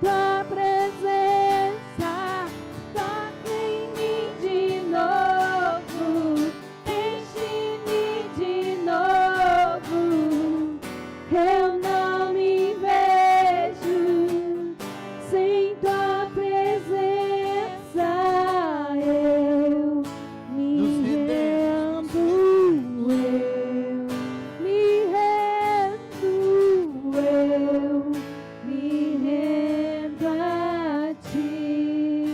tua presença, toca em mim de novo, enche-me de novo. Eu não me vejo sem tua presença. Eu me rendo, eu me rendo, eu me rendo a ti.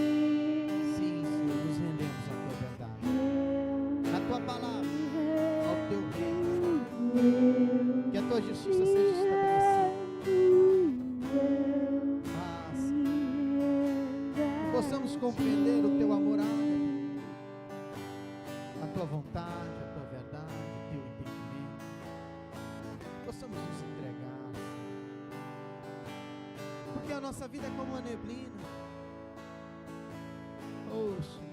Sim, Senhor, nos rendemos à tua verdade, à tua palavra, ao teu reino. Que a tua justiça seja estabelecida. Ah, Senhor. Que possamos compreender o teu amor ágape, a tua vontade, a tua verdade, o teu entendimento. Que possamos nos entregar, Senhor. Porque a nossa vida é como uma neblina. Oh, Senhor.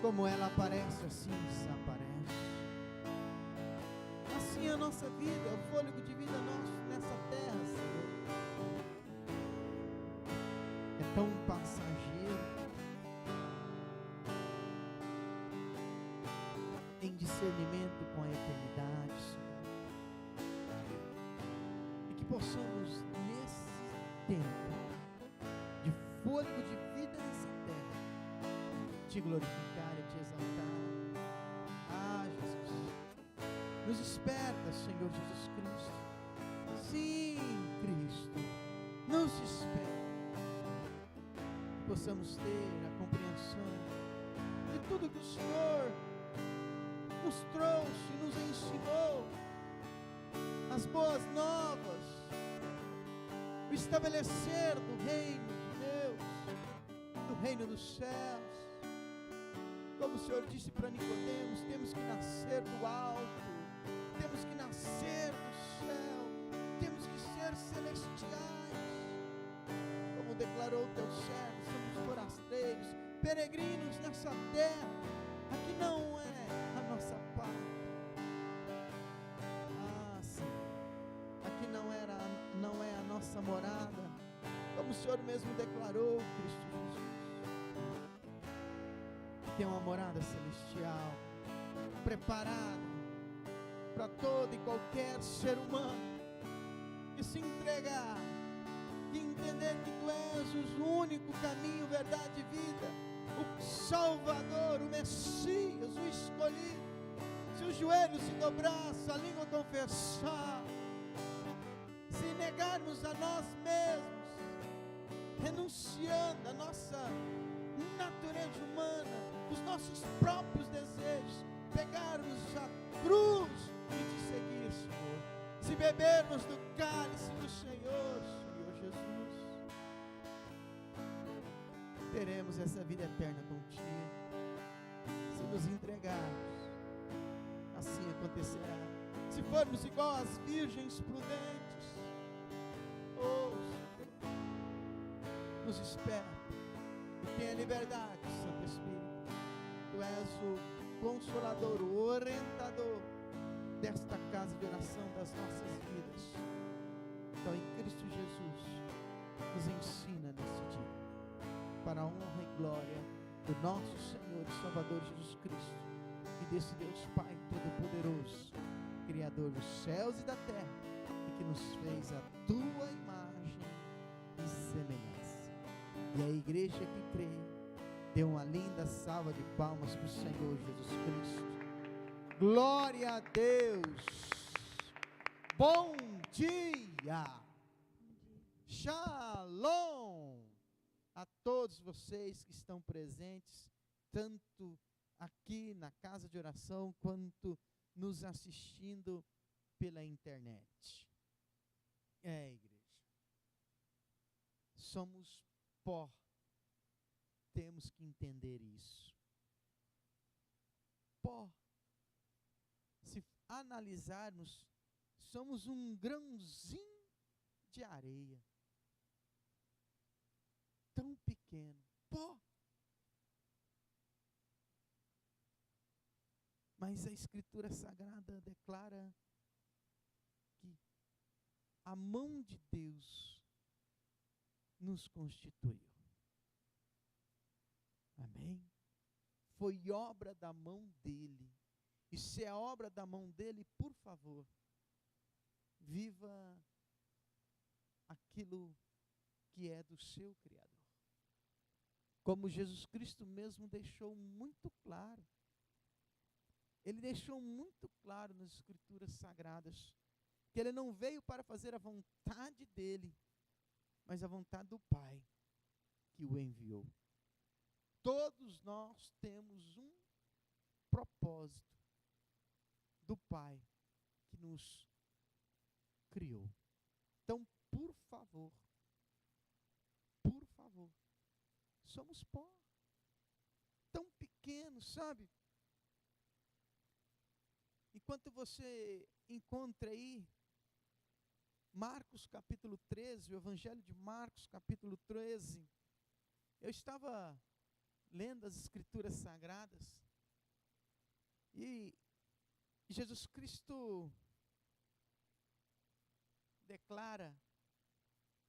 Como ela aparece, assim desaparece. Assim é a nossa vida, o fôlego de vida nosso nessa terra, Senhor. É tão passageiro. Em discernimento com a eternidade, Senhor. E que possamos, nesse tempo de fôlego de vida nessa terra, te glorificar e te exaltar. Ah, Jesus, nos desperta, Senhor Jesus Cristo. Sim, Cristo, nos desperta. Que possamos ter a compreensão de tudo que o Senhor nos trouxe, nos ensinou, as boas novas, o estabelecer do reino de Deus, do reino dos céus. Como o Senhor disse para Nicodemos, temos que nascer do alto, temos que nascer do céu, temos que ser celestiais. Como declarou o teu servo, somos forasteiros, peregrinos nessa terra. Aqui não é a nossa pátria. Ah, sim. Aqui não é a nossa morada. Como o Senhor mesmo declarou, Cristo Jesus. Tem uma morada celestial preparada para todo e qualquer ser humano que se entregar, que entender que Tu és o único caminho, verdade e vida, o Salvador, o Messias, o escolhido. Se o joelho se dobrar, se a língua confessar, se negarmos a nós mesmos, renunciando a nossa natureza humana, os nossos próprios desejos, pegarmos a cruz e te seguir, Senhor. Se bebermos do cálice do Senhor, Senhor Jesus, teremos essa vida eterna contigo. Se nos entregarmos, assim acontecerá. Se formos igual às virgens prudentes, oh Senhor, nos espera e tenha liberdade, Santo Espírito. Tu és o consolador, o orientador desta casa de oração das nossas vidas. Então, em Cristo Jesus, nos ensina nesse dia, para a honra e glória do nosso Senhor e Salvador Jesus Cristo, e desse Deus Pai Todo-Poderoso, Criador dos céus e da terra, e que nos fez a tua imagem e semelhança. E a igreja que crê, dê uma linda salva de palmas para o Senhor Jesus Cristo. Glória a Deus. Bom dia. Shalom a todos vocês que estão presentes, tanto aqui na casa de oração, quanto nos assistindo pela internet. Igreja, somos pó. Temos que entender isso. Pó. Se analisarmos, somos um grãozinho de areia. Tão pequeno. Pó. Mas a Escritura Sagrada declara que a mão de Deus nos constituiu. Amém? Foi obra da mão dele. E se é obra da mão dele, por favor, viva aquilo que é do seu Criador. Como Jesus Cristo mesmo deixou muito claro. Ele deixou muito claro nas Escrituras Sagradas que ele não veio para fazer a vontade dele, mas a vontade do Pai que o enviou. Todos nós temos um propósito do Pai que nos criou. Então, por favor, somos pó, tão pequenos, sabe? Enquanto você encontra aí Marcos capítulo 13, o Evangelho de Marcos capítulo 13, eu estava lendo as Escrituras Sagradas e Jesus Cristo declara,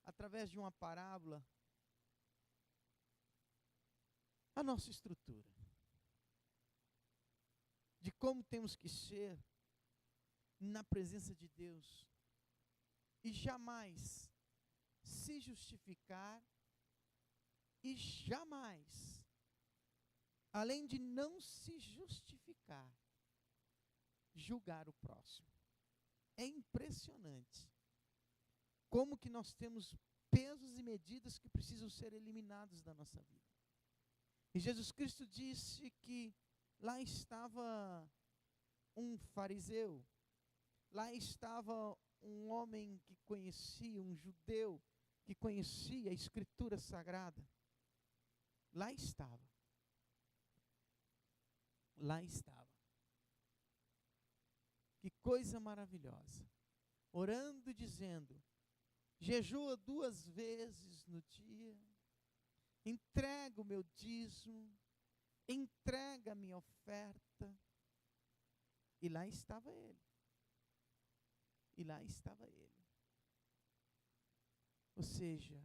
através de uma parábola, a nossa estrutura, de como temos que ser na presença de Deus e jamais se justificar e jamais, além de não se justificar, julgar o próximo. É impressionante como que nós temos pesos e medidas que precisam ser eliminados da nossa vida. E Jesus Cristo disse que lá estava um fariseu, lá estava um homem que conhecia, um judeu que conhecia a Escritura Sagrada. Lá estava. Que coisa maravilhosa. Orando e dizendo: jejua 2 vezes no dia, entrega o meu dízimo, entrega a minha oferta. E lá estava ele. Ou seja,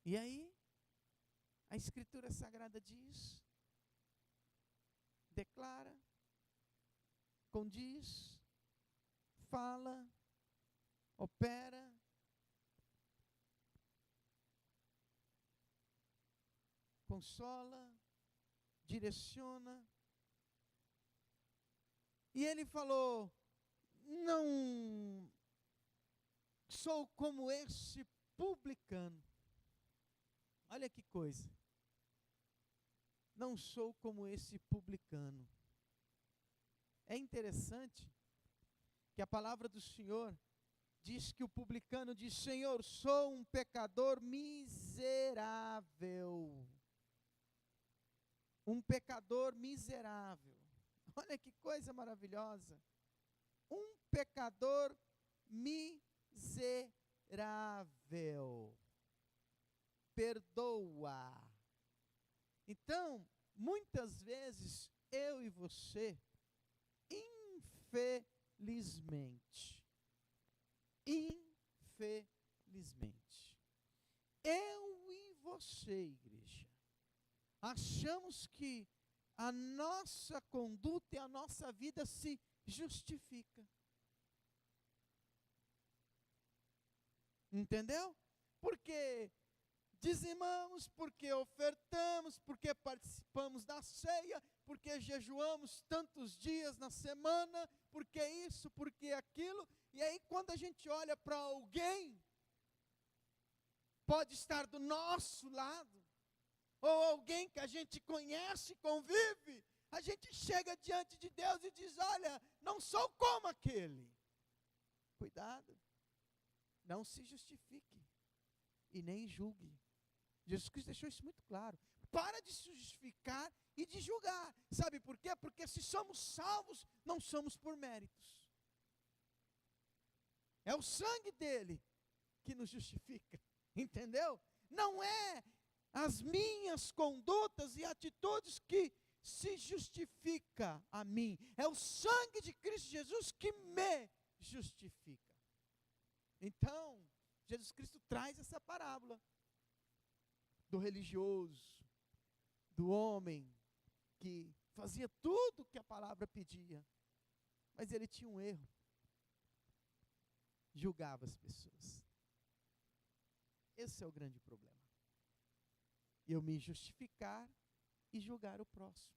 e aí, a Escritura Sagrada diz, declara, condiz, fala, opera, consola, direciona. E ele falou: não sou como esse publicano. Olha que coisa. Não sou como esse publicano. É interessante que a palavra do Senhor diz que o publicano diz: Senhor, sou um pecador miserável. Um pecador miserável. Olha que coisa maravilhosa. Um pecador miserável. Perdoa. Então, muitas vezes, eu e você, infelizmente, eu e você, igreja, achamos que a nossa conduta e a nossa vida se justifica. Entendeu? Porque dizimamos, porque ofertamos, porque participamos da ceia, porque jejuamos tantos dias na semana, porque isso, porque aquilo. E aí quando a gente olha para alguém, pode estar do nosso lado, ou alguém que a gente conhece, convive, a gente chega diante de Deus e diz: olha, não sou como aquele. Cuidado, não se justifique e nem julgue. Jesus Cristo deixou isso muito claro. Para de se justificar e de julgar. Sabe por quê? Porque se somos salvos, não somos por méritos. É o sangue dele que nos justifica. Entendeu? Não é as minhas condutas e atitudes que se justifica a mim. É o sangue de Cristo Jesus que me justifica. Então, Jesus Cristo traz essa parábola do religioso, do homem que fazia tudo o que a palavra pedia, mas ele tinha um erro: julgava as pessoas. Esse é o grande problema. Eu me justificar e julgar o próximo.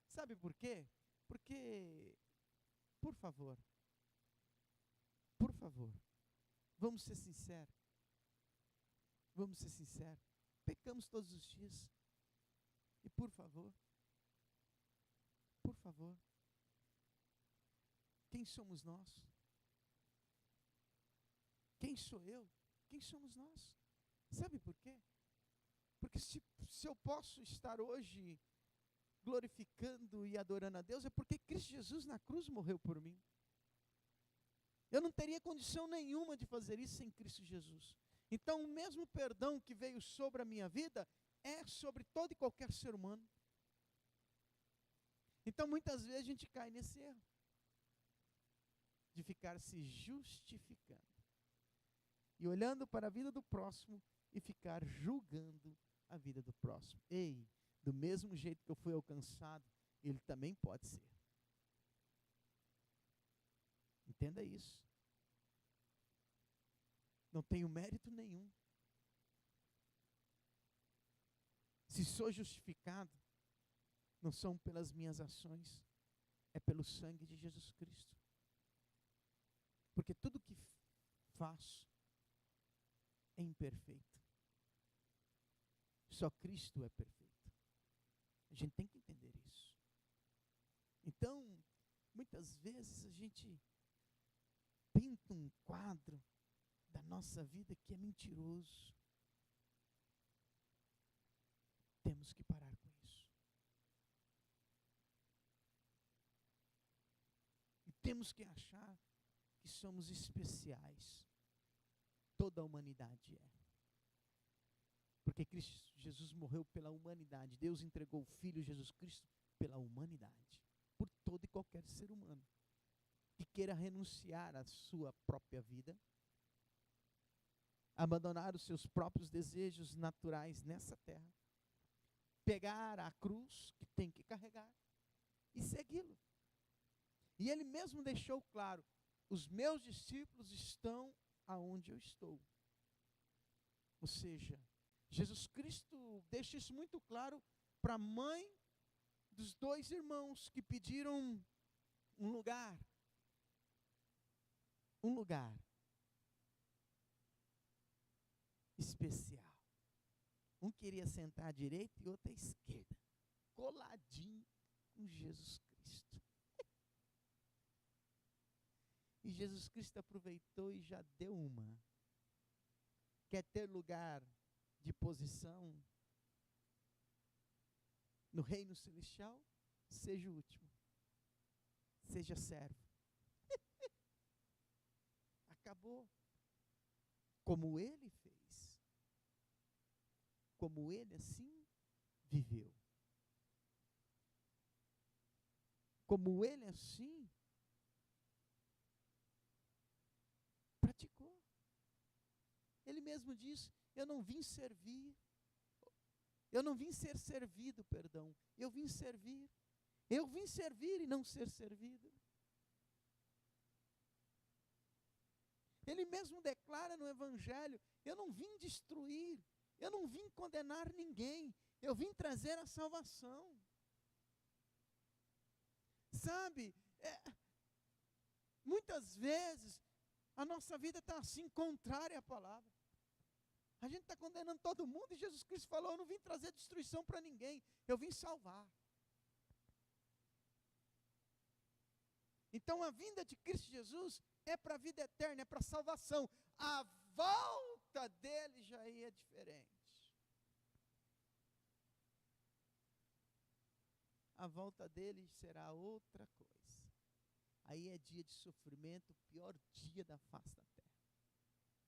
Sabe por quê? Porque, por favor, vamos ser sinceros. Vamos ser sinceros. Pecamos todos os dias. E por favor, quem somos nós? Quem sou eu? Quem somos nós? Sabe por quê? Porque se eu posso estar hoje glorificando e adorando a Deus, é porque Cristo Jesus na cruz morreu por mim. Eu não teria condição nenhuma de fazer isso sem Cristo Jesus. Então, o mesmo perdão que veio sobre a minha vida é sobre todo e qualquer ser humano. Então, muitas vezes a gente cai nesse erro de ficar se justificando e olhando para a vida do próximo e ficar julgando a vida do próximo. Ei, do mesmo jeito que eu fui alcançado, ele também pode ser. Entenda isso. Não tenho mérito nenhum. Se sou justificado, não são pelas minhas ações, é pelo sangue de Jesus Cristo. Porque tudo que faço é imperfeito. Só Cristo é perfeito. A gente tem que entender isso. Então, muitas vezes a gente pinta um quadro da nossa vida que é mentiroso. Temos que parar com isso. E temos que achar que somos especiais. Toda a humanidade é. Porque Cristo Jesus morreu pela humanidade. Deus entregou o Filho Jesus Cristo pela humanidade. Por todo e qualquer ser humano que queira renunciar à sua própria vida, abandonar os seus próprios desejos naturais nessa terra, pegar a cruz que tem que carregar e segui-lo. E ele mesmo deixou claro: os meus discípulos estão aonde eu estou. Ou seja, Jesus Cristo deixa isso muito claro para a mãe dos dois irmãos que pediram um lugar. Um lugar especial. Um queria sentar à direita e outro à esquerda, coladinho com Jesus Cristo. E Jesus Cristo aproveitou e já deu uma. Quer ter lugar de posição no reino celestial? Seja o último. Seja servo. Acabou. Como ele fez. Como ele assim viveu. Como ele assim praticou. Ele mesmo diz: eu não vim servir. Eu não vim ser servido, perdão. Eu vim servir. Eu vim servir e não ser servido. Ele mesmo declara no Evangelho: eu não vim destruir, eu não vim condenar ninguém, eu vim trazer a salvação. Sabe, muitas vezes a nossa vida está assim, contrária à palavra. A gente está condenando todo mundo e Jesus Cristo falou: eu não vim trazer destruição para ninguém, eu vim salvar. Então a vinda de Cristo Jesus é para a vida eterna, é para a salvação. A volta dele já é diferente. A volta dele será outra coisa. Aí é dia de sofrimento, o pior dia da face da terra.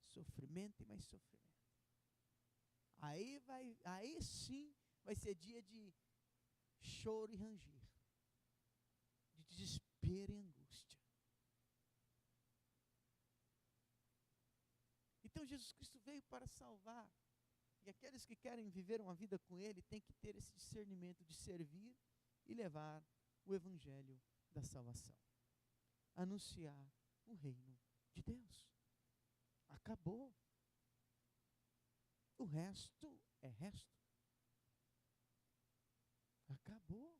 Sofrimento e mais sofrimento. Aí sim vai ser dia de choro e ranger, de desespero e angústia. Então Jesus Cristo veio para salvar, e aqueles que querem viver uma vida com Ele têm que ter esse discernimento de servir e levar o Evangelho da salvação, anunciar o reino de Deus. Acabou. O resto é resto. Acabou.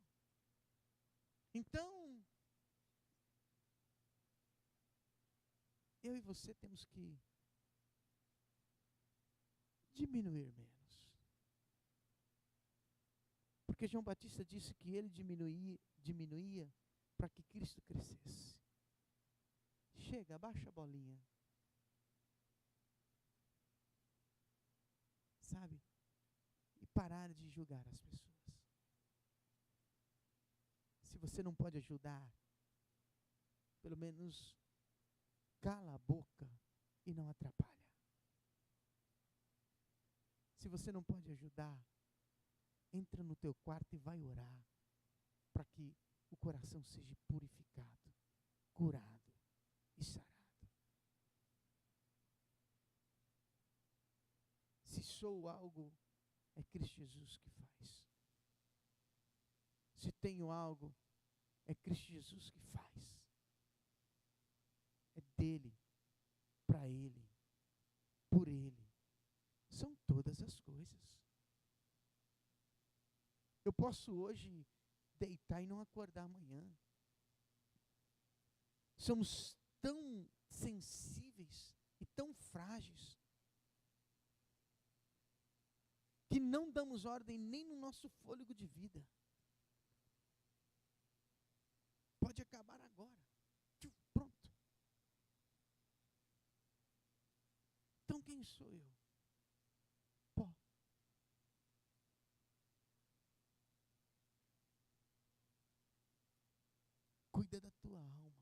Então, eu e você temos que diminuir menos. Porque João Batista disse que ele diminuía para que Cristo crescesse. Chega, abaixa a bolinha. Sabe? E parar de julgar as pessoas. Se você não pode ajudar, pelo menos cala a boca e não atrapalha. Se você não pode ajudar, entra no teu quarto e vai orar, para que o coração seja purificado, curado e sarado. Se sou algo, é Cristo Jesus que faz. Se tenho algo, é Cristo Jesus que faz. É dele, para ele, por ele. São todas as coisas. Eu posso hoje deitar e não acordar amanhã. Somos tão sensíveis e tão frágeis que não damos ordem nem no nosso fôlego de vida. Pode acabar agora. Pronto. Então quem sou eu? Pó. Cuida da tua alma.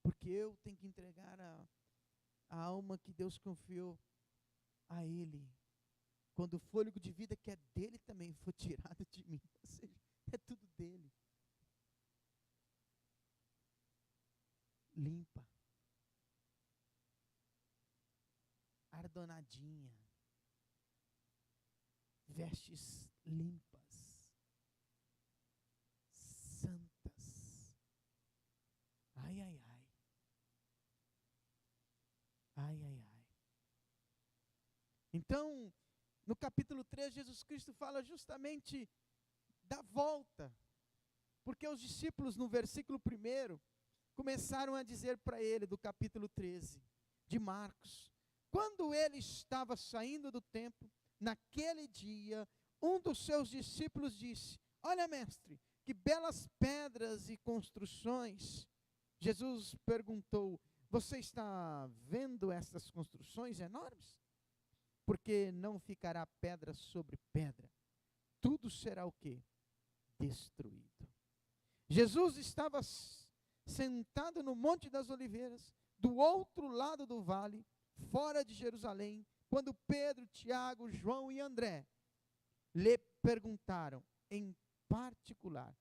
Porque eu tenho que entregar a alma que Deus confiou a Ele. Quando o fôlego de vida que é dele também for tirado de mim. Ou seja, é tudo dele. Limpa. Ardonadinha. Vestes limpas. Santas. Ai, ai, ai. Ai, ai, ai. Então, no capítulo 3, Jesus Cristo fala justamente da volta. Porque os discípulos, no versículo 1, começaram a dizer para ele, do capítulo 13, de Marcos, quando ele estava saindo do templo, naquele dia, um dos seus discípulos disse, olha mestre, que belas pedras e construções. Jesus perguntou, você está vendo essas construções enormes? Porque não ficará pedra sobre pedra. Tudo será o quê? Destruído. Jesus estava sentado no Monte das Oliveiras, do outro lado do vale, fora de Jerusalém, quando Pedro, Tiago, João e André lhe perguntaram em particular,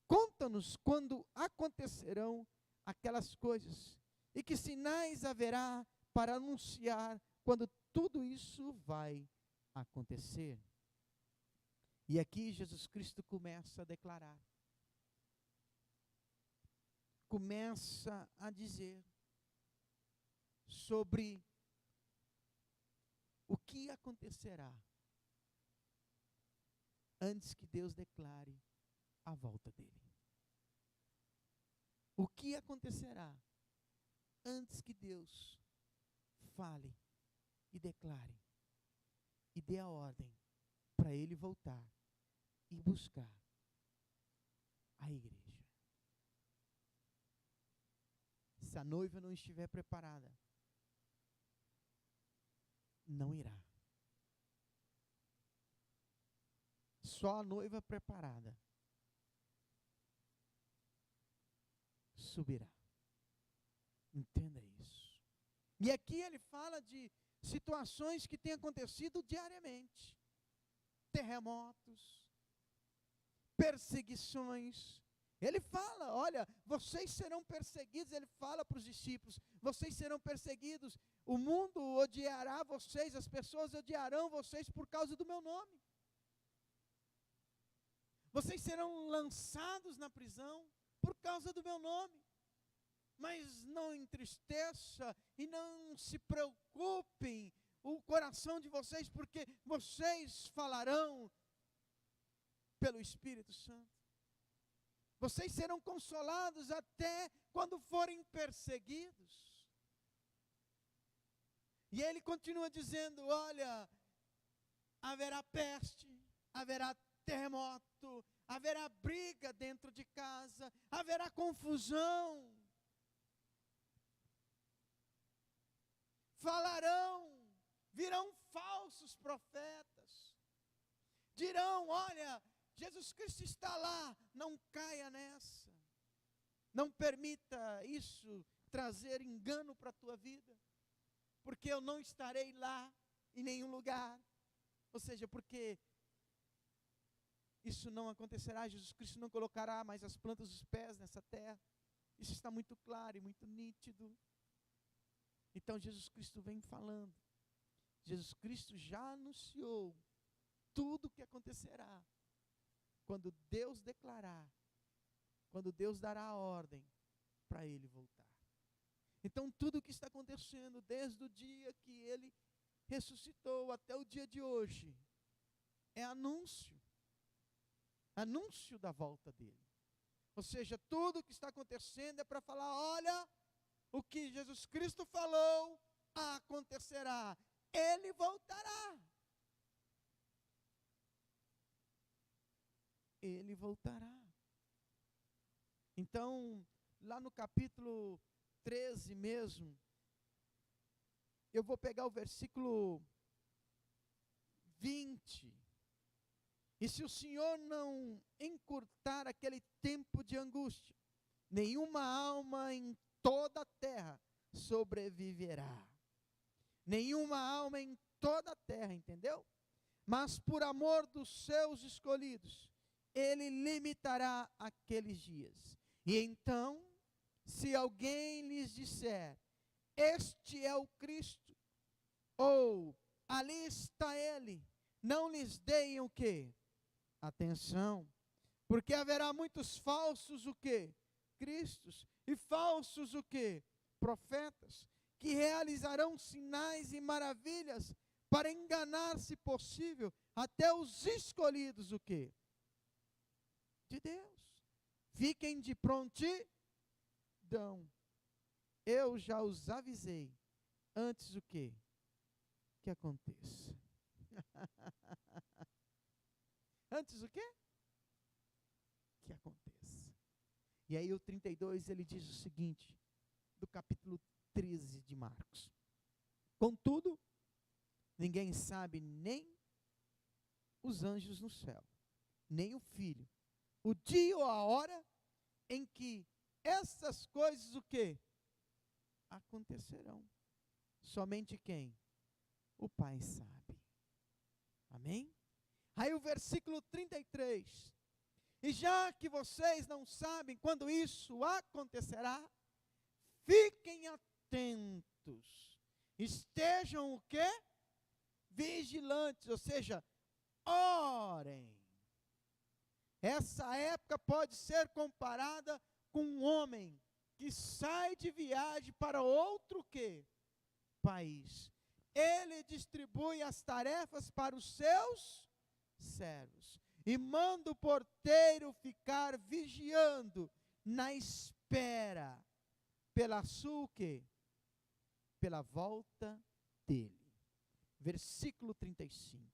conta-nos quando acontecerão aquelas coisas, e que sinais haverá para anunciar quando tudo isso vai acontecer. E aqui Jesus Cristo começa a declarar, começa a dizer sobre o que acontecerá antes que Deus declare a volta dele. O que acontecerá antes que Deus fale e declare e dê a ordem para ele voltar e buscar a igreja. Se a noiva não estiver preparada, não irá. Só a noiva preparada subirá. Entenda isso. E aqui ele fala de situações que têm acontecido diariamente. Terremotos, perseguições. Ele fala, olha, vocês serão perseguidos, ele fala para os discípulos, vocês serão perseguidos, o mundo odiará vocês, as pessoas odiarão vocês por causa do meu nome. Vocês serão lançados na prisão por causa do meu nome. Mas não entristeça e não se preocupem o coração de vocês, porque vocês falarão pelo Espírito Santo. Vocês serão consolados até quando forem perseguidos. E ele continua dizendo, olha, haverá peste, haverá terremoto, haverá briga dentro de casa, haverá confusão. Falarão, virão falsos profetas, dirão, olha, Jesus Cristo está lá, não caia nessa, não permita isso trazer engano para a tua vida, porque eu não estarei lá em nenhum lugar, ou seja, porque isso não acontecerá, Jesus Cristo não colocará mais as plantas dos pés nessa terra, isso está muito claro e muito nítido. Então Jesus Cristo vem falando, Jesus Cristo já anunciou tudo o que acontecerá, quando Deus declarar, quando Deus dará a ordem para ele voltar. Então tudo o que está acontecendo, desde o dia que ele ressuscitou até o dia de hoje, é anúncio da volta dele. Ou seja, tudo o que está acontecendo é para falar, olha, o que Jesus Cristo falou acontecerá, ele voltará. Ele voltará. Então, lá no capítulo 13 mesmo, eu vou pegar o versículo 20. E se o Senhor não encurtar aquele tempo de angústia, nenhuma alma em toda a terra sobreviverá. Nenhuma alma em toda a terra, entendeu? Mas por amor dos seus escolhidos, ele limitará aqueles dias. E então, se alguém lhes disser, este é o Cristo, ou ali está ele, não lhes deem o quê? Atenção, porque haverá muitos falsos o quê? Cristos, e falsos o quê? Profetas, que realizarão sinais e maravilhas, para enganar, se possível, até os escolhidos o quê? De Deus. Fiquem de prontidão. Eu já os avisei antes o quê? Que aconteça. Antes o quê? Que aconteça. E aí o 32 ele diz o seguinte, do capítulo 13 de Marcos. Contudo, ninguém sabe nem os anjos no céu, nem o Filho, o dia ou a hora em que essas coisas o quê? Acontecerão. Somente quem? O Pai sabe. Amém? Aí o versículo 33. E já que vocês não sabem quando isso acontecerá, fiquem atentos. Estejam o quê? Vigilantes, ou seja, orem. Essa época pode ser comparada com um homem que sai de viagem para outro quê? País. Ele distribui as tarefas para os seus servos e manda o porteiro ficar vigiando na espera pela sua quê? Pela volta dele. Versículo 35.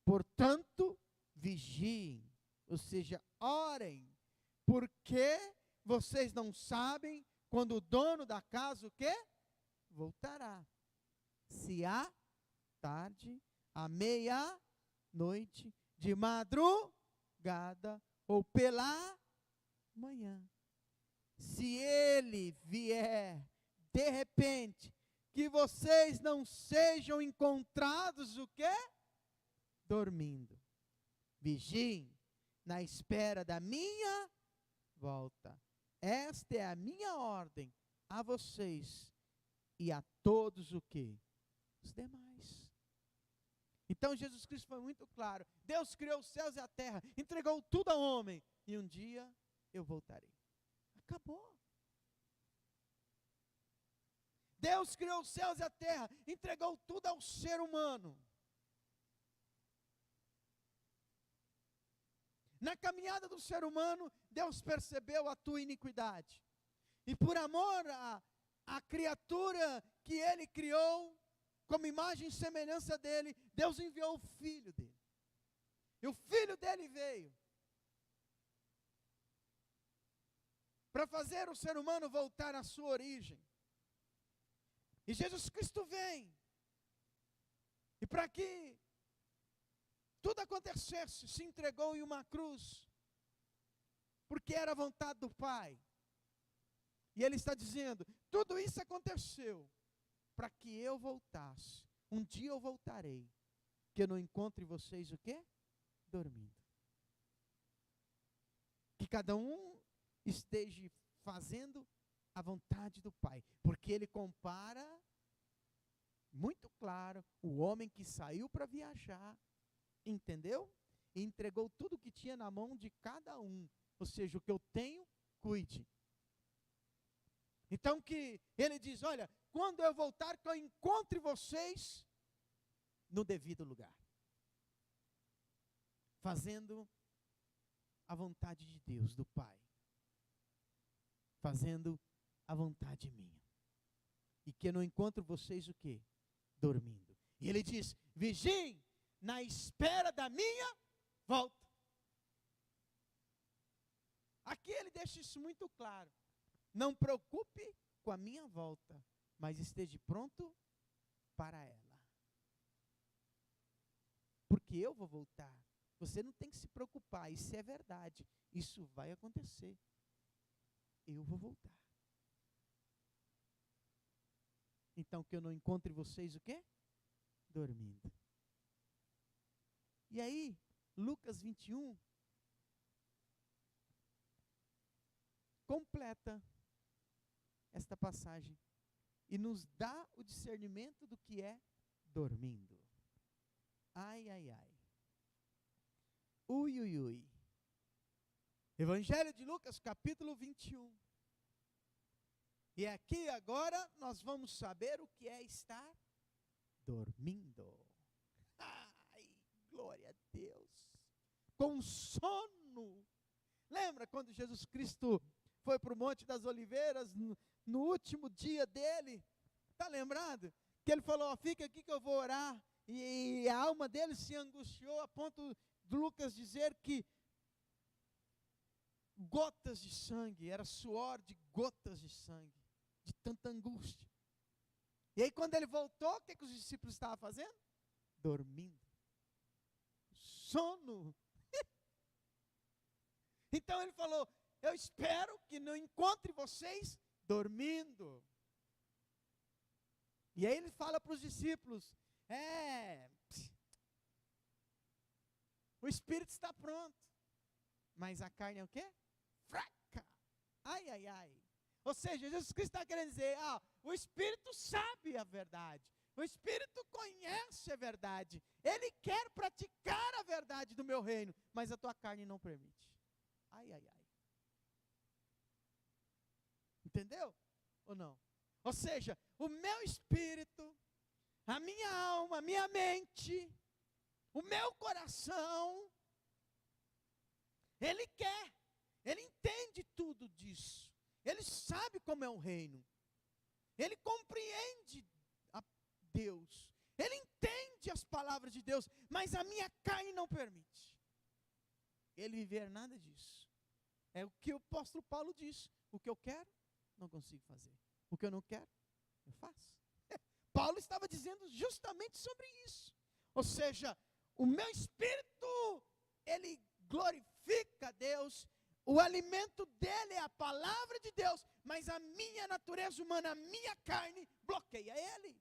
Portanto, vigiem, ou seja, orem, porque vocês não sabem quando o dono da casa o quê? Voltará. Se à tarde, à meia-noite, de madrugada ou pela manhã. Se ele vier de repente, que vocês não sejam encontrados o quê? Dormindo. Vigiem na espera da minha volta. Esta é a minha ordem a vocês e a todos o quê? Os demais. Então Jesus Cristo foi muito claro. Deus criou os céus e a terra, entregou tudo ao homem. E um dia eu voltarei. Acabou. Deus criou os céus e a terra, entregou tudo ao ser humano. Na caminhada do ser humano, Deus percebeu a tua iniquidade. E por amor à criatura que Ele criou, como imagem e semelhança dEle, Deus enviou o Filho dEle. E o Filho dEle veio para fazer o ser humano voltar à sua origem. E Jesus Cristo vem. E para que tudo acontecesse, se entregou em uma cruz. Porque era a vontade do Pai. E Ele está dizendo, tudo isso aconteceu para que eu voltasse. Um dia eu voltarei. Que eu não encontre vocês o quê? Dormindo. Que cada um esteja fazendo a vontade do Pai, porque Ele compara, muito claro, o homem que saiu para viajar, entendeu? E entregou tudo o que tinha na mão de cada um, ou seja, o que eu tenho, cuide. Então que Ele diz, olha, quando eu voltar, que eu encontre vocês no devido lugar, fazendo a vontade de Deus, do Pai, fazendo a vontade minha. E que eu não encontro vocês o quê? Dormindo. E Ele diz, vigiem na espera da minha volta. Aqui Ele deixa isso muito claro. Não preocupe com a minha volta, mas esteja pronto para ela. Porque eu vou voltar. Você não tem que se preocupar, isso é verdade. Isso vai acontecer. Eu vou voltar. Então que eu não encontre vocês o quê? Dormindo. E aí, Lucas 21 completa esta passagem e nos dá o discernimento do que é dormindo. Ai, ai, ai. Ui, ui, ui. Evangelho de Lucas, capítulo 21. E aqui agora nós vamos saber o que é estar dormindo. Ai, glória a Deus. Com sono. Lembra quando Jesus Cristo foi para o Monte das Oliveiras, no último dia dele? Está lembrado? Que ele falou, fica aqui que eu vou orar. E a alma dele se angustiou a ponto de Lucas dizer que gotas de sangue, era suor de gotas de sangue, de tanta angústia. E aí quando ele voltou, o que os discípulos estavam fazendo? Dormindo. Sono. Então ele falou, eu espero que não encontre vocês dormindo. E aí ele fala para os discípulos, o espírito está pronto, mas a carne é o quê? Fraca. Ai, ai, ai. Ou seja, Jesus Cristo está querendo dizer, o espírito sabe a verdade, o espírito conhece a verdade, ele quer praticar a verdade do meu reino, mas a tua carne não permite. Ai, ai, ai. Entendeu? Ou não? Ou seja, o meu espírito, a minha alma, a minha mente, o meu coração, ele quer, ele entende tudo disso, ele sabe como é o reino, ele compreende a Deus, ele entende as palavras de Deus, mas a minha carne não permite ele viver nada disso. É o que o apóstolo Paulo diz, o que eu quero, não consigo fazer, o que eu não quero, eu faço. Paulo estava dizendo justamente sobre isso, ou seja, o meu espírito, ele glorifica a Deus, O alimento dele é a palavra de Deus, mas a minha natureza humana, a minha carne, bloqueia ele.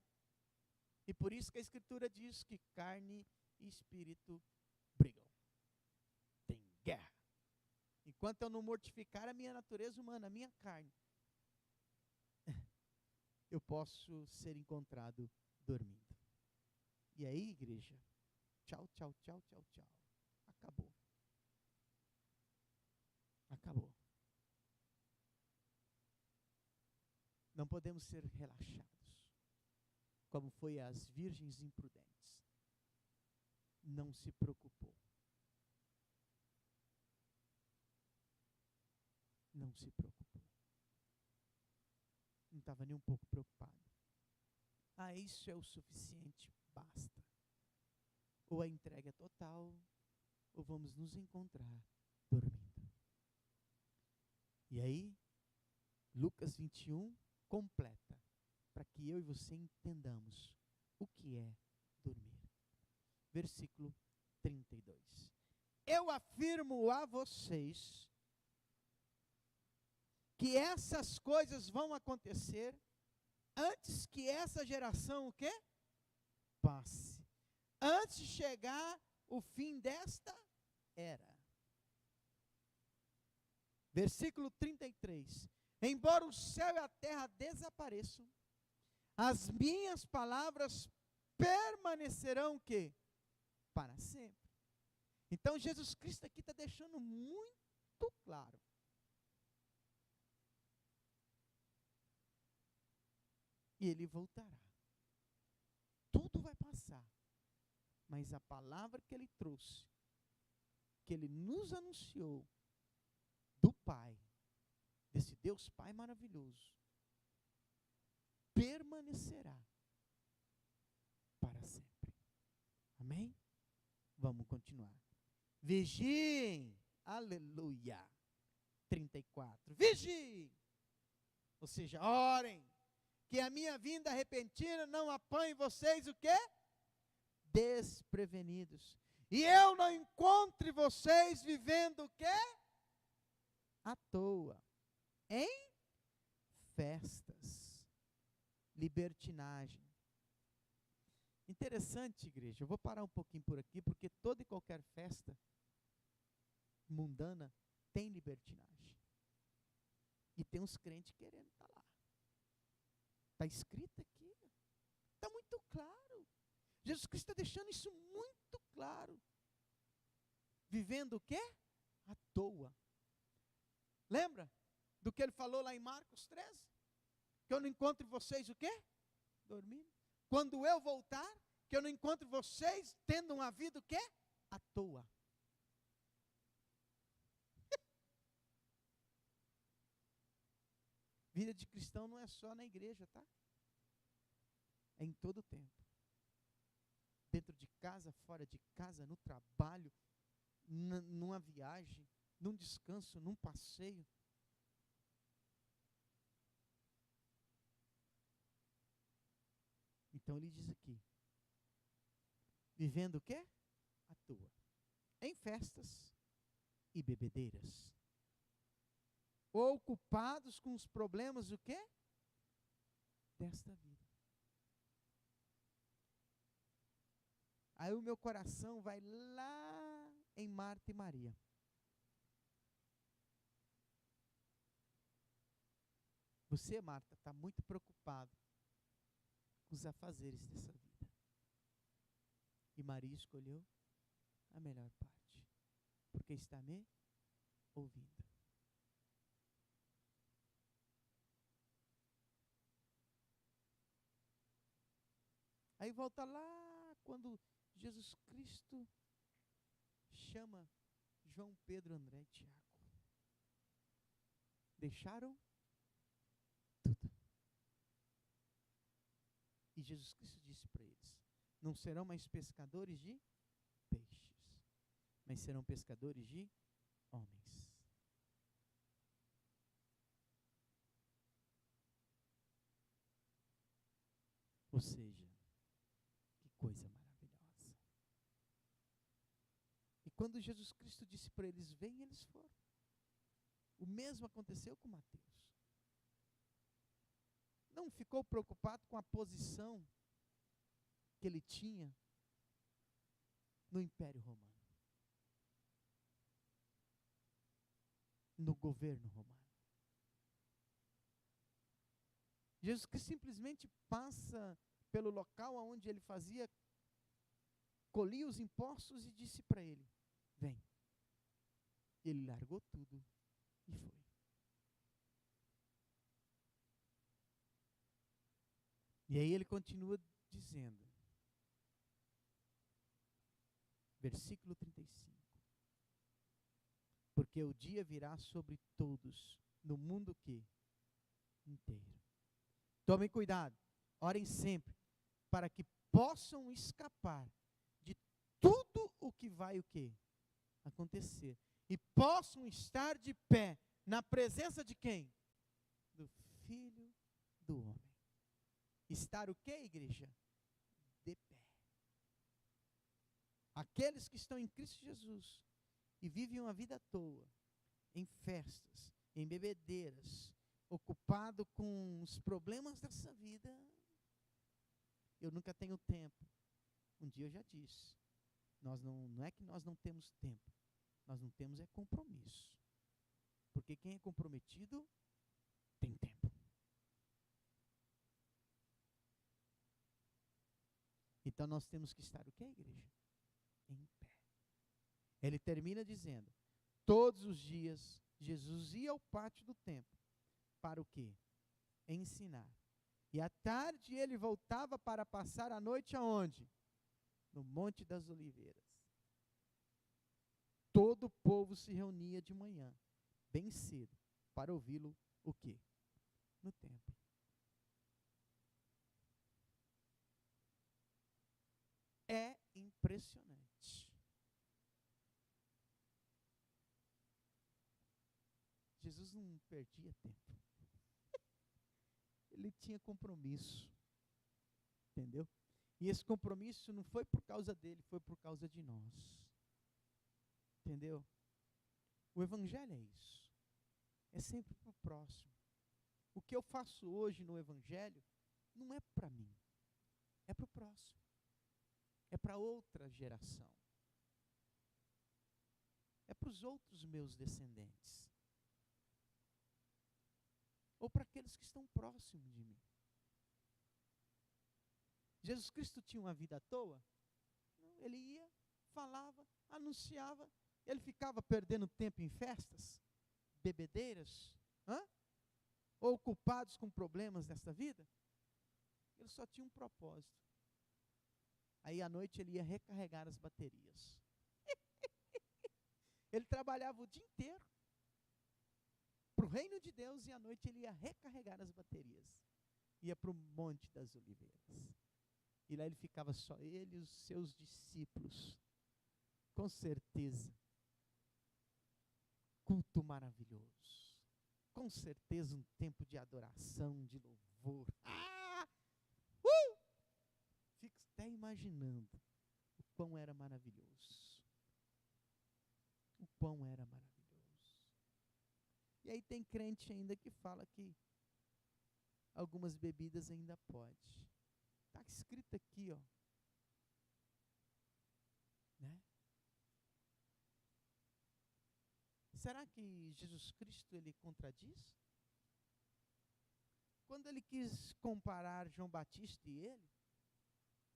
E por isso que a Escritura diz que carne e espírito brigam. Tem guerra. Enquanto eu não mortificar a minha natureza humana, a minha carne, eu posso ser encontrado dormindo. E aí, igreja, tchau, tchau, tchau, tchau, tchau. Acabou. Acabou. Não podemos ser relaxados, como foi as virgens imprudentes. Não se preocupou. Não se preocupou. Não estava nem um pouco preocupado. Ah, isso é o suficiente, basta. Ou a entrega é total, ou vamos nos encontrar dormindo. E aí, Lucas 21 completa, para que eu e você entendamos o que é dormir. Versículo 32. Eu afirmo a vocês que essas coisas vão acontecer antes que essa geração o quê? Passe. Antes de chegar o fim desta era. Versículo 33. Embora o céu e a terra desapareçam, as minhas palavras permanecerão o quê? Para sempre. Então Jesus Cristo aqui está deixando muito claro. E ele voltará. Tudo vai passar. Mas a palavra que ele trouxe, que ele nos anunciou, do Pai, desse Deus Pai maravilhoso, permanecerá para sempre. Amém? Vamos continuar. Vigiem, aleluia. 34. Vigiem. Ou seja, orem, que a minha vinda repentina não apanhe vocês o quê? Desprevenidos. E eu não encontre vocês vivendo o quê? À toa. Em festas. Libertinagem. Interessante, igreja. Eu vou parar um pouquinho por aqui, porque toda e qualquer festa mundana tem libertinagem. E tem uns crentes querendo estar lá. Está escrito aqui. Está muito claro. Jesus Cristo está deixando isso muito claro. Vivendo o quê? À toa. Lembra do que ele falou lá em Marcos 13? Que eu não encontro vocês o quê? Dormindo. Quando eu voltar, que eu não encontro vocês tendo uma vida o quê? À toa. Vida de cristão não é só na igreja, tá? É em todo o tempo. Dentro de casa, fora de casa, no trabalho, numa viagem, num descanso, num passeio. Então ele diz aqui, vivendo o quê? À toa. Em festas e bebedeiras. Ocupados com os problemas o quê? Desta vida. Aí o meu coração vai lá em Marta e Maria. Você, Marta, está muito preocupado com os afazeres dessa vida. E Maria escolheu a melhor parte, porque está me ouvindo. Aí volta lá quando Jesus Cristo chama João, Pedro, André e Tiago. Deixaram tudo. E Jesus Cristo disse para eles, não serão mais pescadores de peixes, mas serão pescadores de homens. Ou seja, que coisa maravilhosa. E quando Jesus Cristo disse para eles, vem, eles foram. O mesmo aconteceu com Mateus. Não ficou preocupado com a posição que ele tinha no Império Romano, no governo romano. Jesus que simplesmente passa pelo local onde ele colhia os impostos e disse para ele: vem. Ele largou tudo e foi. E aí ele continua dizendo, versículo 35, porque o dia virá sobre todos, no mundo inteiro. Tomem cuidado, orem sempre, para que possam escapar de tudo o que vai acontecer. E possam estar de pé, na presença de quem? Do Filho do Homem. Estar o quê, igreja? De pé. Aqueles que estão em Cristo Jesus e vivem uma vida à toa, em festas, em bebedeiras, ocupado com os problemas dessa vida, eu nunca tenho tempo. Um dia eu já disse, não é que nós não temos tempo, nós não temos é compromisso. Porque quem é comprometido tem tempo. Então nós temos que estar o quê, igreja? Em pé. Ele termina dizendo, todos os dias Jesus ia ao pátio do templo. Para o quê? Ensinar. E à tarde ele voltava para passar a noite aonde? No Monte das Oliveiras. Todo o povo se reunia de manhã, bem cedo, para ouvi-lo o quê? No templo. É impressionante. Jesus não perdia tempo. Ele tinha compromisso. Entendeu? E esse compromisso não foi por causa dele, foi por causa de nós. Entendeu? O Evangelho é isso. É sempre para o próximo. O que eu faço hoje no Evangelho não é para mim. É para o próximo. É para outra geração. É para os outros meus descendentes. Ou para aqueles que estão próximos de mim. Jesus Cristo tinha uma vida à toa? Não, ele ia, falava, anunciava, ele ficava perdendo tempo em festas, bebedeiras, ou ocupados com problemas desta vida. Ele só tinha um propósito. Aí à noite ele ia recarregar as baterias. Ele trabalhava o dia inteiro para o reino de Deus e à noite ele ia recarregar as baterias. Ia para o Monte das Oliveiras. E lá ele ficava só ele e os seus discípulos. Com certeza. Culto maravilhoso. Com certeza um tempo de adoração, de louvor. Fico até imaginando o quão era maravilhoso. O quão era maravilhoso. E aí tem crente ainda que fala que algumas bebidas ainda pode. Está escrito aqui, ó. Né? Será que Jesus Cristo ele contradiz? Quando ele quis comparar João Batista e ele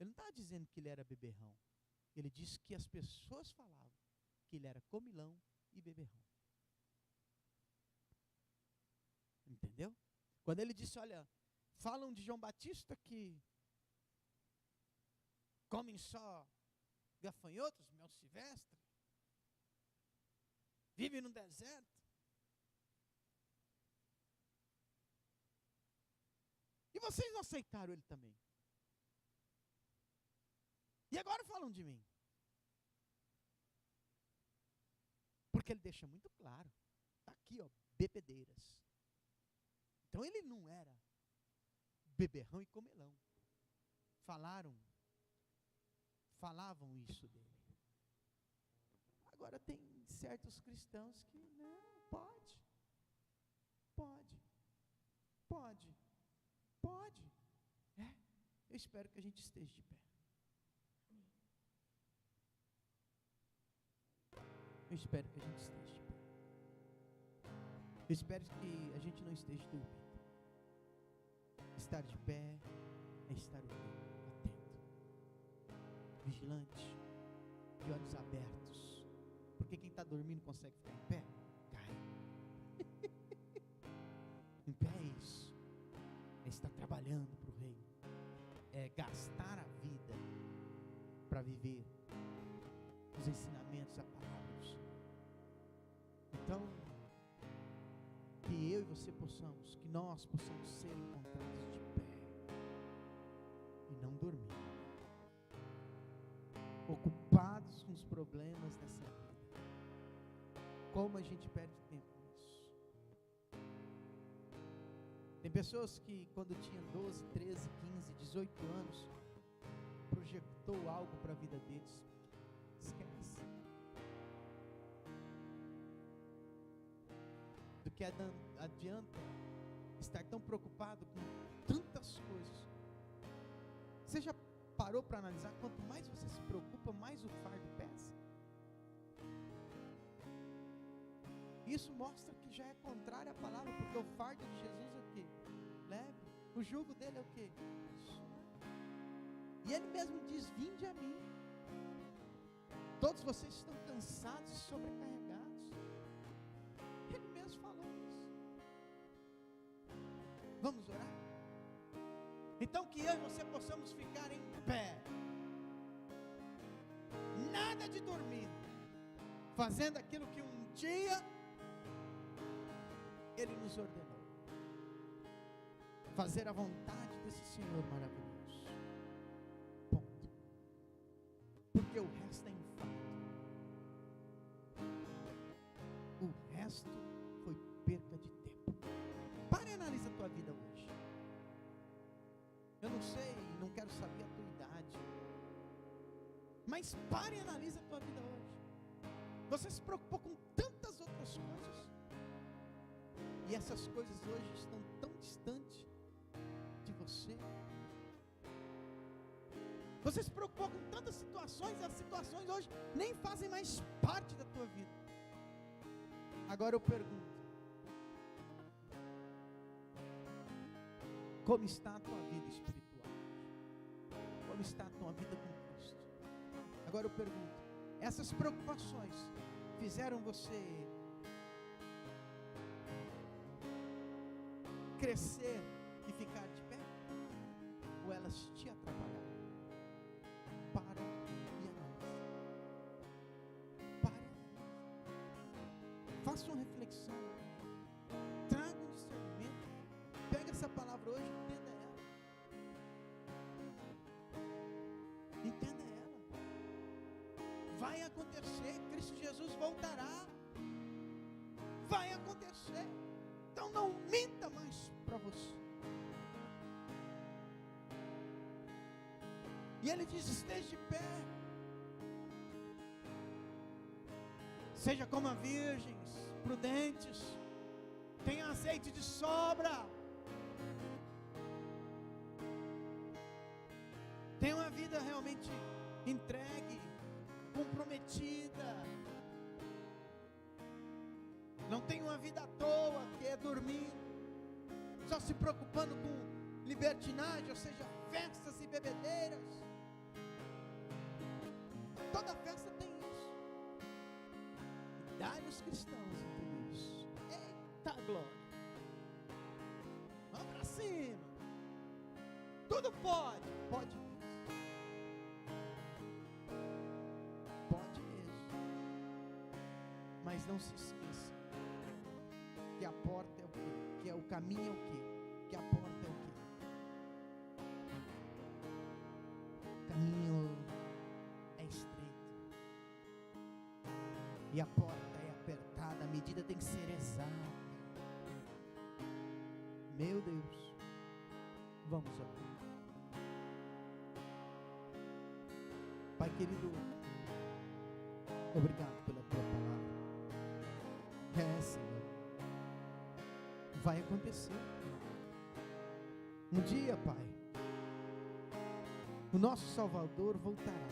não estava dizendo que ele era beberrão. Ele disse que as pessoas falavam que ele era comilão e beberrão. Entendeu? Quando ele disse, olha, falam de João Batista que comem só gafanhotos, mel silvestre, vivem no deserto. E vocês não aceitaram ele também. E agora falam de mim. Porque ele deixa muito claro. Está aqui, ó, bebedeiras. Então ele não era beberrão e comelão. Falavam isso dele. Agora tem certos cristãos que não pode. espero que a gente esteja de pé. Eu espero que a gente esteja de pé. Eu espero que a gente não esteja dormindo. Estar de pé é estar atento, vigilante, de olhos abertos. Porque quem está dormindo consegue ficar em pé? Cai. Em pé é isso. É estar trabalhando para o reino. É gastar a vida para viver os ensinamentos, a palavra do Senhor. Então, que eu e você possamos, que nós possamos ser encontrados de pé e não dormir, ocupados com os problemas dessa vida. Como a gente perde tempo nisso. Tem pessoas que quando tinha 12, 13, 15, 18 anos, projetou algo para a vida deles. Esquece. Do que adianta estar tão preocupado com tantas coisas. Você já parou para analisar? Quanto mais você se preocupa, mais o fardo pesa. Isso mostra que já é contrário à palavra, porque o fardo de Jesus é o quê? Leve. O jugo dele é o quê? E ele mesmo diz: vinde a mim, todos vocês estão cansados e sobrecarregados. Ele mesmo falou isso. Vamos orar? Então que eu e você possamos ficar em pé, nada de dormir, fazendo aquilo que um dia Ele nos ordenou, fazer a vontade desse Senhor maravilhoso. Ponto. Porque o resto é enfado. O resto foi perca de tempo. Pare e analisa a tua vida hoje. Eu não sei, não quero saber a tua idade, mas pare e analisa a tua vida hoje. Você se preocupou com tantas outras coisas, e essas coisas hoje estão tão distantes de você. Você se preocupou com tantas situações, e as situações hoje nem fazem mais parte da tua vida. Agora eu pergunto: como está a tua vida espiritual? Como está a tua vida com Cristo? Agora eu pergunto: essas preocupações fizeram você crescer e ficar de pé? Ou elas te atrapalharam? Para e analisa. Para e analisa. Faça uma reflexão. Traga um discernimento. Pega essa palavra hoje e entenda ela. Entenda ela. Vai acontecer. Cristo Jesus voltará. Vai acontecer. Então não minta mais para você. E ele diz: esteja de pé. Seja como a virgens, prudentes. Tenha azeite de sobra. Tenha uma vida realmente entregue, comprometida. Não tenha uma vida à toa, que é dormindo, só se preocupando com libertinagem, ou seja, festas e bebedeiras. Toda festa tem isso. E dá-lhe os cristãos em tudo isso. Eita glória! Vamos para cima. Tudo pode. Pode mesmo. Pode mesmo. Mas não se esqueça que a porta é o quê? Que é o caminho é o quê? Que a porta é o quê? O caminho é estreito e a porta é apertada. A medida tem que ser exata. Meu Deus, vamos orar. Pai querido, obrigado pela tua palavra. Senhor, vai acontecer. Um dia, Pai, O nosso Salvador voltará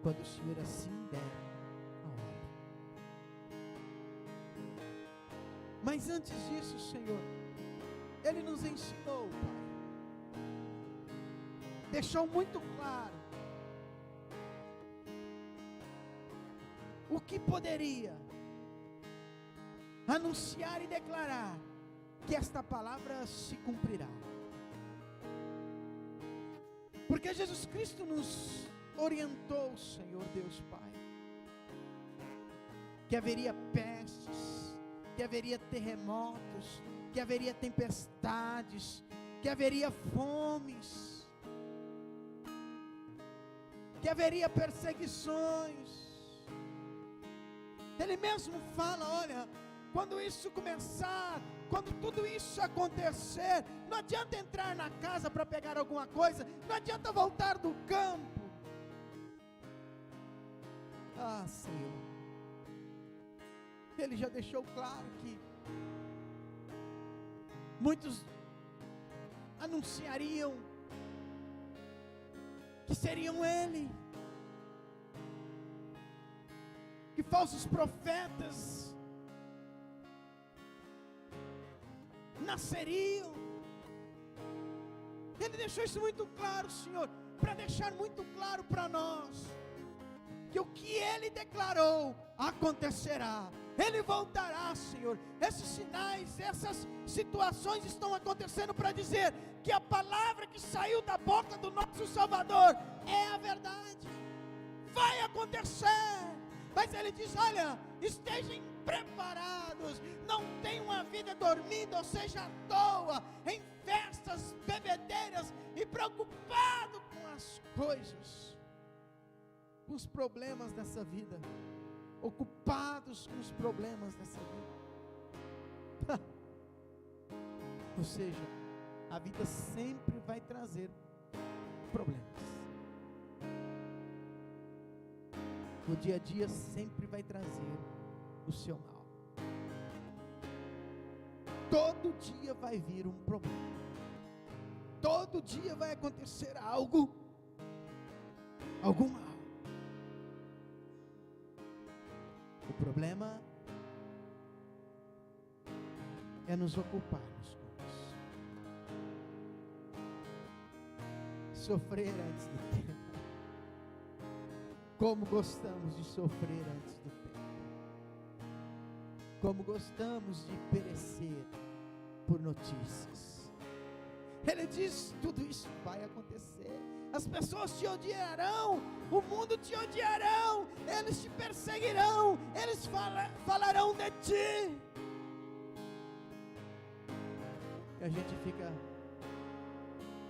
quando o Senhor assim der a hora. Mas antes disso, Senhor, Ele nos ensinou, Pai, deixou muito claro o que poderia anunciar e declarar que esta palavra se cumprirá. Porque Jesus Cristo nos orientou, Senhor Deus Pai, que haveria pestes, que haveria terremotos, que haveria tempestades, que haveria fomes, que haveria perseguições. Ele mesmo fala, olha, quando isso começar, quando tudo isso acontecer, não adianta entrar na casa para pegar alguma coisa, não adianta voltar do campo. Ah, Senhor, Ele já deixou claro que muitos anunciariam que seriam Ele, que falsos profetas nasceriam. Ele deixou isso muito claro, Senhor, para deixar muito claro para nós que o que Ele declarou acontecerá. Ele voltará, Senhor. Esses sinais, essas situações estão acontecendo para dizer que a palavra que saiu da boca do nosso Salvador é a verdade. Vai acontecer. Mas Ele diz, olha, estejam preparados, não tenham uma vida dormida, ou seja, à toa, em festas, bebedeiras, e preocupado com as coisas, com os problemas dessa vida, ocupados com os problemas dessa vida. Ou seja, a vida sempre vai trazer problemas. O dia a dia sempre vai trazer o seu mal. Todo dia vai vir um problema. Todo dia vai acontecer algo, algum mal. O problema é nos ocuparmos com isso. Sofrer antes do tempo. Como gostamos de sofrer antes do tempo. Como gostamos de perecer por notícias. Ele diz, tudo isso vai acontecer. As pessoas te odiarão, o mundo te odiarão, eles te perseguirão, eles falarão de ti. E a gente fica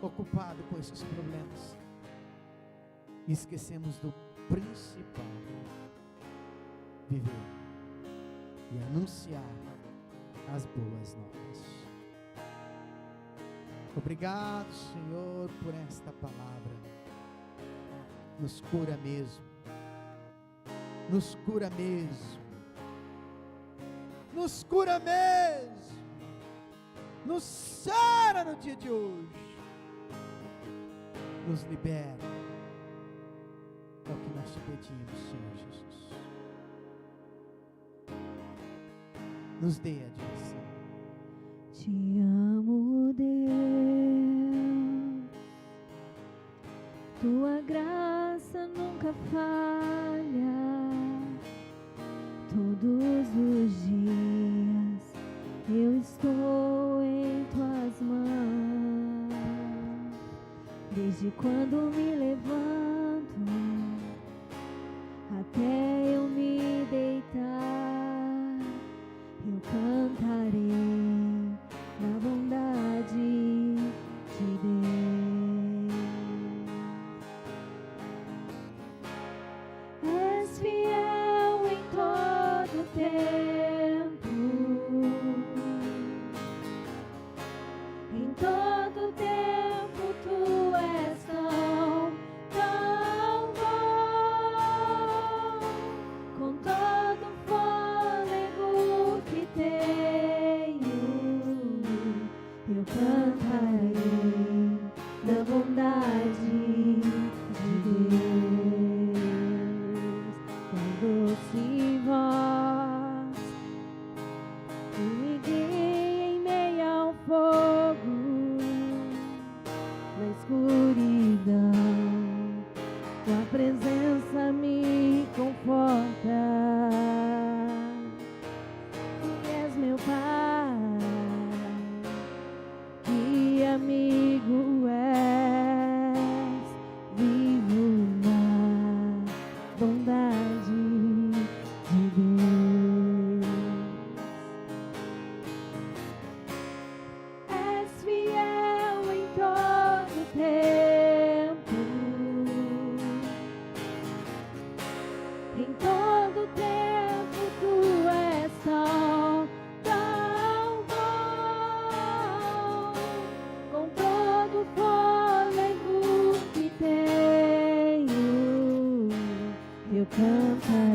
ocupado com esses problemas e esquecemos do principal: viver e anunciar as boas novas. Obrigado, Senhor, por esta palavra. Nos cura mesmo. Nos cura mesmo. Nos cura mesmo. Nos sara no dia de hoje. Nos libera. É o que nós te pedimos, Senhor Jesus. Nos dê a direção. Te amo, Deus, tua graça nunca falha, todos os dias eu estou em tuas mãos, desde quando me levanto até eu me deitar, eu cantarei na bondade de Deus. És fiel em todo tempo, em todo tempo tu és tão cantarei.